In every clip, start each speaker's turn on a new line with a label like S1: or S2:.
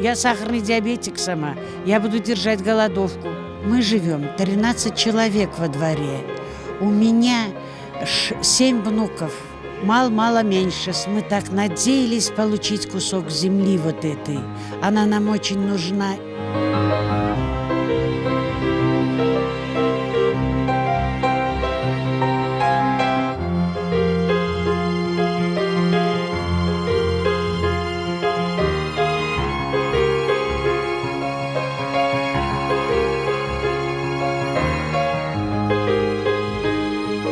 S1: Я сахарный диабетик сама. Я буду держать голодовку. Мы живем 13 человек во дворе. У меня 7 внуков. Мало меньше. Мы так надеялись получить кусок земли вот этой. Она нам очень нужна.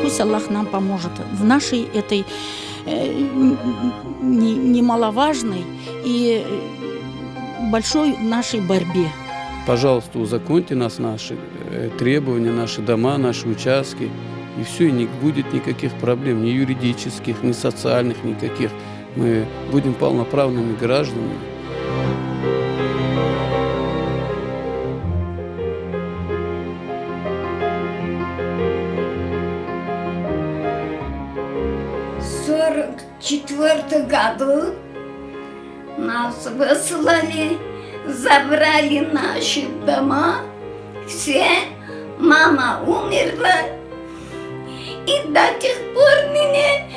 S2: Пусть Аллах нам поможет в нашей этой немаловажной и большой нашей борьбе.
S3: Пожалуйста, узаконьте нас, наши требования, наши дома, наши участки. И все, и не будет никаких проблем, ни юридических, ни социальных, никаких. Мы будем полноправными гражданами.
S4: В 1944 году нас выслали, забрали наши дома, все, мама умерла, и до тех пор мне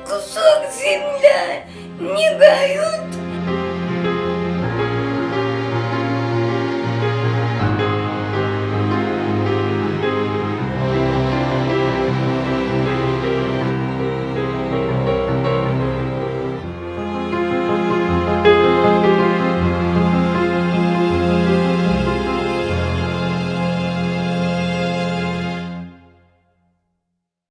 S4: кусок земли не дают.